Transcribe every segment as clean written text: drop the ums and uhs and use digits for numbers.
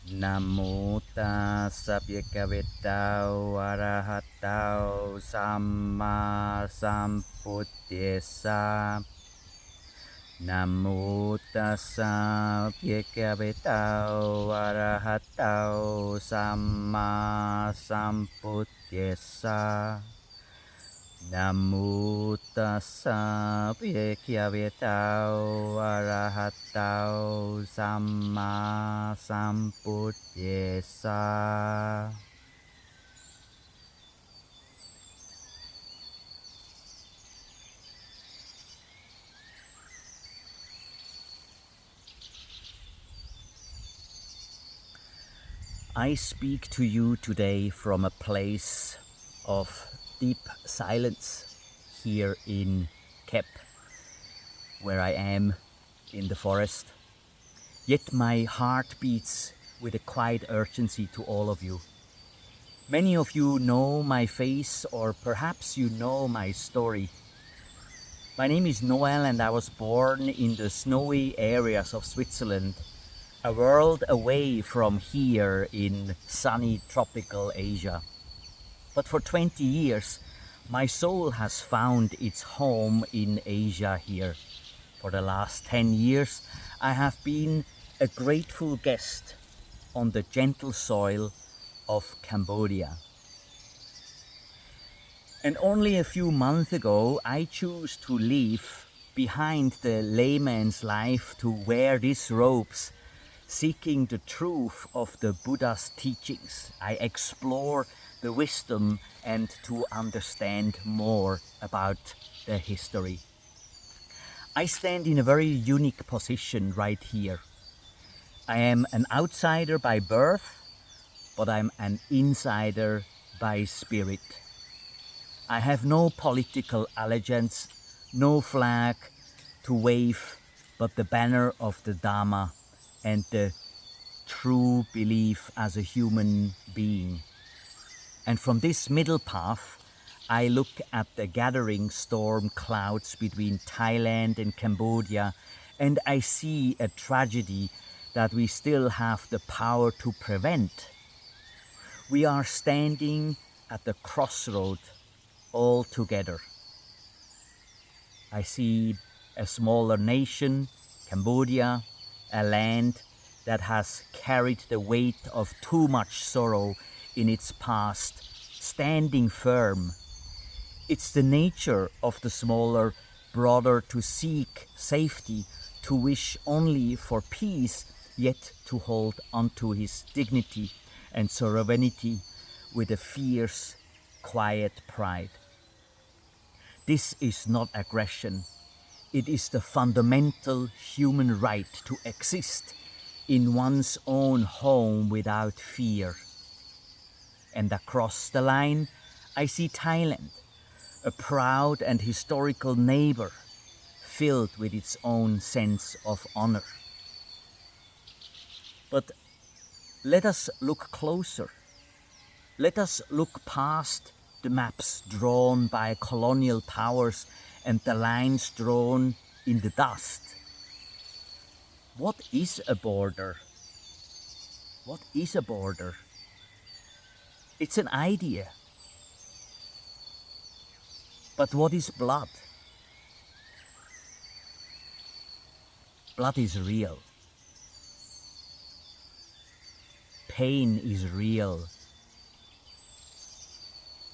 นะโมตัสสะภะคะวะโตอะระหะโตสัมมาสัมพุทธัสสะนะโมตัสสะภะคะวะโตอะระหะโตสัมมาสัมพุทธัสสะนะโมตัสสะภะคะวะโตอะระหะโตสัมมาสัมพุทธัสสะ I speak to you today from a place of deep silence here in Kep, where I am in the forest. Yet my heart beats with a quiet urgency to all of you. Many of you know my face, or perhaps you know my story. My name is Noel, and I was born in the snowy areas of Switzerland, a world away from here in sunny tropical Asia. But for 20 years, my soul has found its home in Asia here. For the last 10 years, I have been a grateful guest on the gentle soil of Cambodia. And only a few months ago, I chose to leave behind the layman's life to wear these robes, seeking the truth of the Buddha's teachings. I explore the wisdom and to understand more about the history. I stand in a very unique position right here. I am an outsider by birth, but I'm an insider by spirit. I have no political allegiance, no flag to wave, but the banner of the Dharma and the true belief as a human being. And from this middle path, I look at the gathering storm clouds between Thailand and Cambodia, and I see a tragedy that we still have the power to prevent. We are standing at the crossroad all together. I see a smaller nation, Cambodia, a land that has carried the weight of too much sorrow in its past, standing firm. It's the nature of the smaller brother to seek safety, to wish only for peace, yet to hold onto his dignity and sovereignty with a fierce, quiet pride. This is not aggression. It is the fundamental human right to exist in one's own home without fear. And across the line, I see Thailand, a proud and historical neighbor, filled with its own sense of honor. But let us look closer. Let us look past the maps drawn by colonial powers and the lines drawn in the dust. What is a border? What is a border? It's an idea. But what is blood? Blood is real. Pain is real.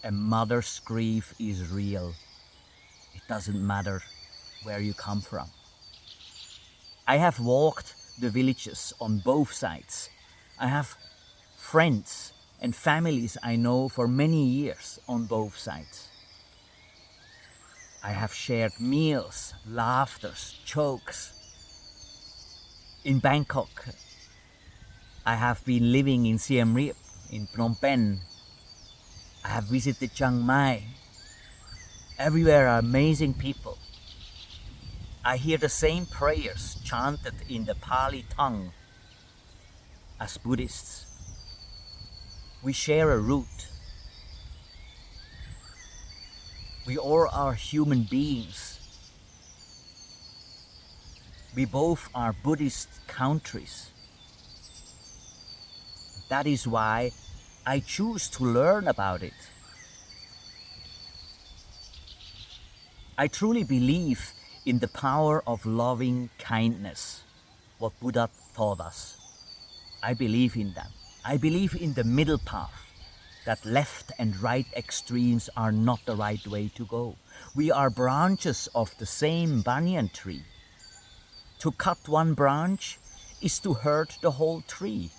A mother's grief is real. It doesn't matter where you come from. I have walked the villages on both sides. I have friends and families I know for many years on both sides. I have shared meals, laughters, jokes. In Bangkok, I have been living in Siem Reap, in Phnom Penh. I have visited Chiang Mai. Everywhere are amazing people. I hear the same prayers chanted in the Pali tongue as Buddhists. We share a root. We all are human beings. We both are Buddhist countries. That is why I choose to learn about it. I truly believe in the power of loving kindness, what Buddha taught us. I believe in that. I believe in the middle path, that left and right extremes are not the right way to go. We are branches of the same banyan tree. To cut one branch is to hurt the whole tree.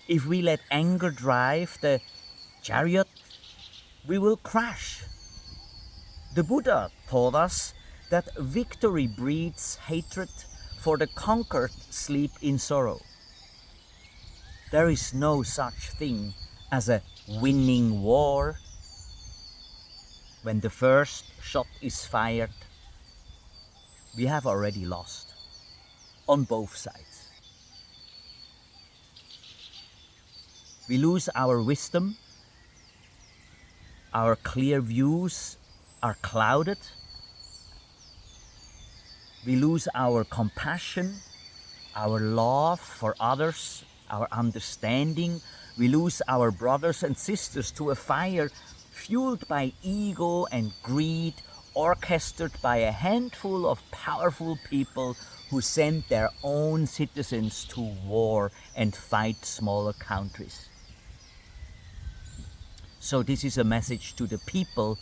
If we let anger drive the chariot, we will crash. The Buddha taught us that victory breeds hatred, for the conquered sleep in sorrow. There is no such thing as a winning war. When the first shot is fired, we have already lost on both sides. We lose our wisdom, our clear views are clouded. We lose our compassion, our love for others, our understanding. We lose our brothers and sisters to a fire fueled by ego and greed, orchestrated by a handful of powerful people who send their own citizens to war and fight smaller countries. So this is a message to the people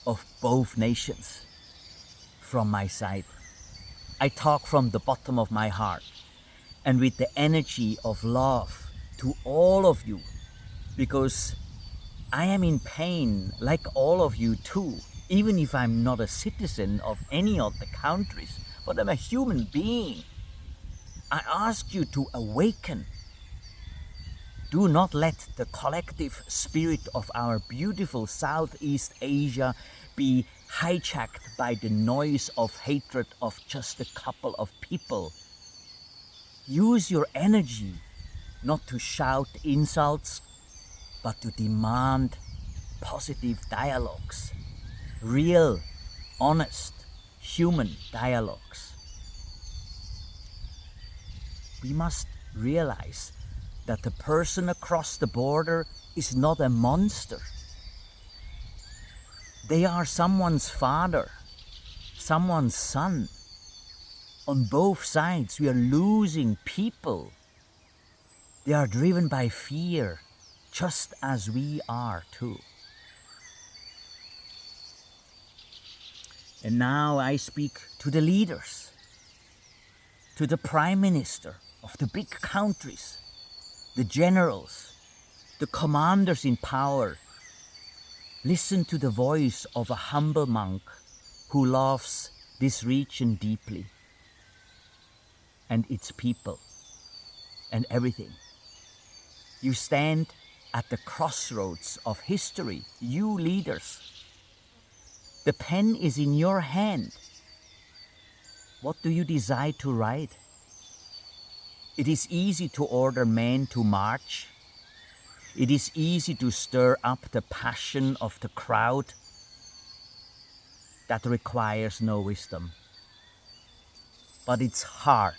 of both nations from my side. I talk from the bottom of my heart and with the energy of love to all of you, because I am in pain like all of you too, even if I'm not a citizen of any of the countries, but I'm a human being. I ask you to awaken. Do not let the collective spirit of our beautiful Southeast Asia be hijacked by the noise of hatred of just a couple of people. Use your energy not to shout insults, but to demand positive dialogues, real, honest, human dialogues. We must realize that the person across the border is not a monster. They are someone's father, someone's son. On both sides, we are losing people. They are driven by fear, just as we are too. And now I speak to the leaders, to the prime minister of the big countries, the generals, the commanders in power. Listen to the voice of a humble monk who loves this region deeply and its people and everything. You stand at the crossroads of history, you leaders. The pen is in your hand. What do you decide to write? It is easy to order men to march. It is easy to stir up the passion of the crowd. That requires no wisdom. But it's hard.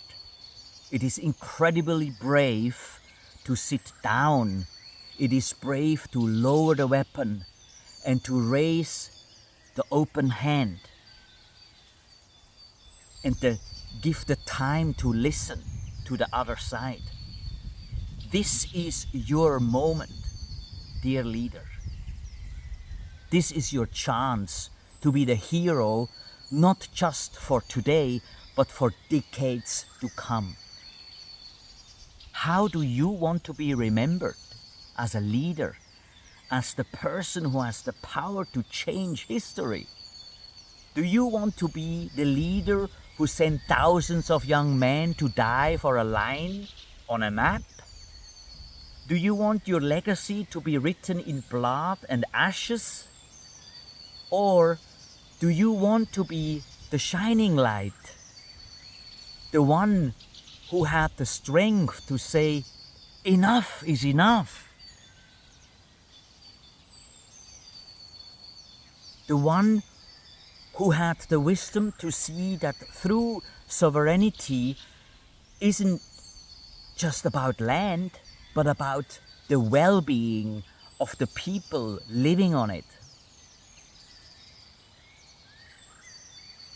It is incredibly brave to sit down. It is brave to lower the weapon and to raise the open hand and to give the time to listen to the other side. This is your moment, dear leader. This is your chance to be the hero, not just for today, but for decades to come. How do you want to be remembered as a leader, as the person who has the power to change history? Do you want to be the leader who sent thousands of young men to die for a line on a map? Do you want your legacy to be written in blood and ashes? Or do you want to be the shining light, the one who had the strength to say, enough is enough? The one who had the wisdom to see that through sovereignty isn't just about land, but about the well-being of the people living on it.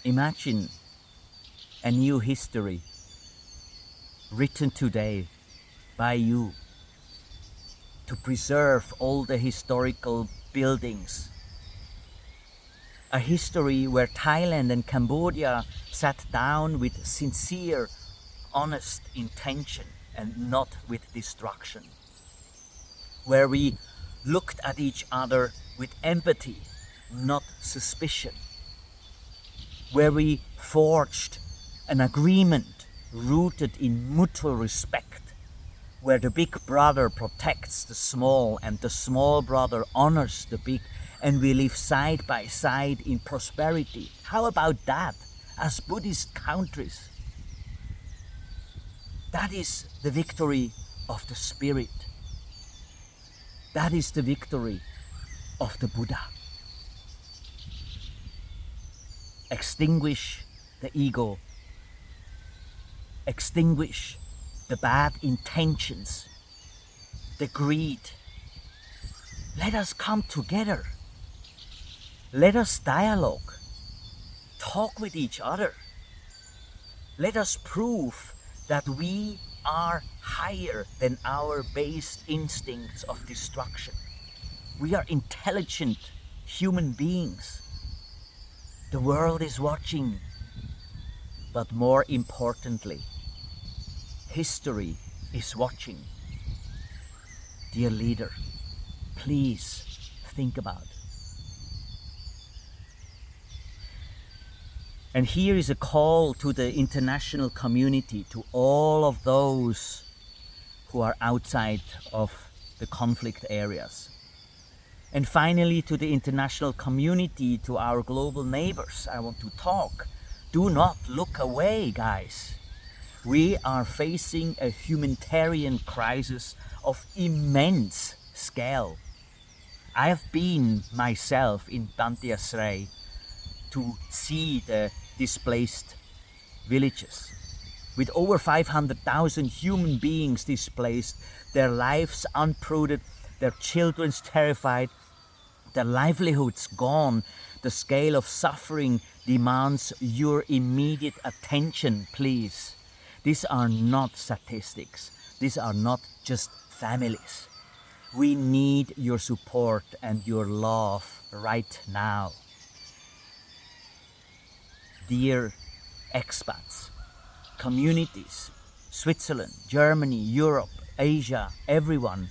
Imagine a new history written today by you to preserve all the historical buildings. A history where Thailand and Cambodia sat down with sincere, honest intention and not with destruction. Where we looked at each other with empathy, not suspicion. Where we forged an agreement rooted in mutual respect, where the big brother protects the small and the small brother honors the big, and we live side by side in prosperity. How about that as Buddhist countries? That is the victory of the spirit. That is the victory of the Buddha. Extinguish the ego. Extinguish the bad intentions, the greed. Let us come together. Let us dialogue. Talk with each other. Let us prove that we are higher than our base instincts of destruction. We are intelligent human beings. The world is watching, but more importantly, history is watching. Dear leader, please think about it. And here is a call to the international community, to all of those who are outside of the conflict areas. And finally, to the international community, to our global neighbors, I want to talk. Do not look away, guys. We are facing a humanitarian crisis of immense scale. I have been myself in Bantiasray to see the displaced villages. With over 500,000 human beings displaced, their lives uprooted, their children terrified, their livelihoods gone, the scale of suffering demands your immediate attention, please. These are not statistics. These are not just families. We need your support and your love right now. Dear expats, communities, Switzerland, Germany, Europe, Asia, everyone,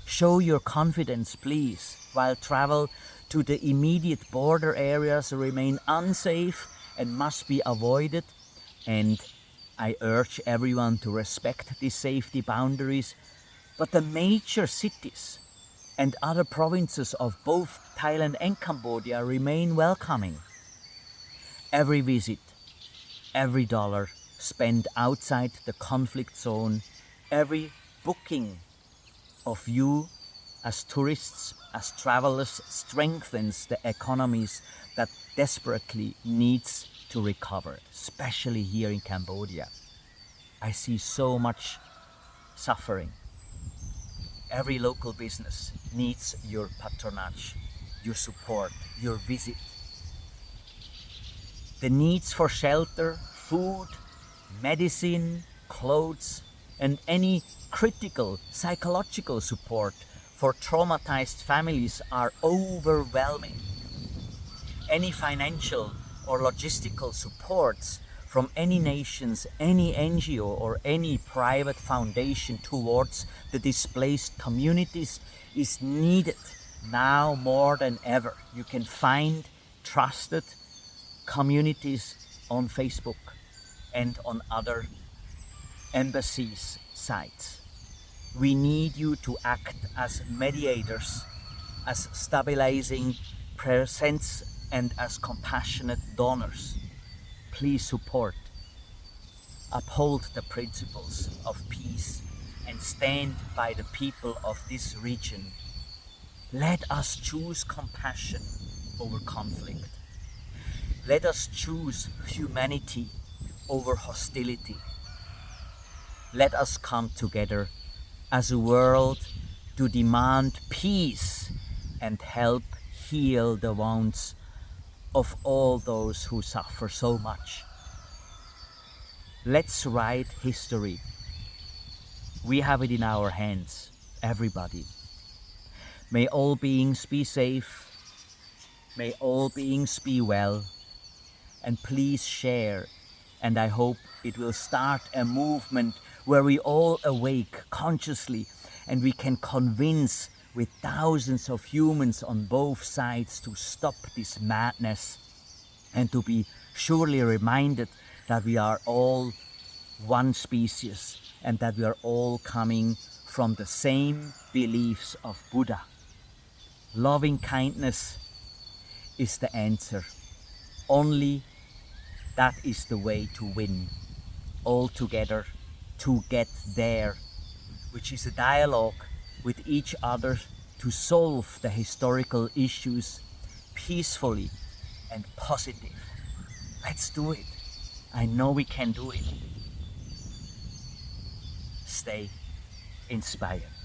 show your confidence, please, while travel to the immediate border areas remain unsafe and must be avoided. And I urge everyone to respect these safety boundaries. But the major cities and other provinces of both Thailand and Cambodia remain welcoming. Every visit, every dollar spent outside the conflict zone, every booking of you as tourists, as travelers, strengthens the economies that desperately needs to recover, especially here in Cambodia. I see so much suffering. Every local business needs your patronage, your support, your visit. The needs for shelter, food, medicine, clothes, and any critical psychological support for traumatized families are overwhelming. Any financial or logistical supports from any nations, any NGO or any private foundation towards the displaced communities is needed now more than ever. You can find trusted communities on Facebook and on other embassies' sites. We need you to act as mediators, as stabilizing presence, and as compassionate donors. Please support, uphold the principles of peace, and stand by the people of this region. Let us choose compassion over conflict. Let us choose humanity over hostility. Let us come together as a world to demand peace and help heal the wounds of all those who suffer so much. Let's write history. We have it in our hands, everybody. May all beings be safe. May all beings be well. And please share. And I hope it will start a movement where we all awake consciously and we can convince with thousands of humans on both sides to stop this madness and to be surely reminded that we are all one species and that we are all coming from the same beliefs of Buddha. Loving kindness is the answer. Only that is the way to win all together, to get there, which is a dialogue with each other to solve the historical issues peacefully and positive. Let's do it. I know we can do it. Stay inspired.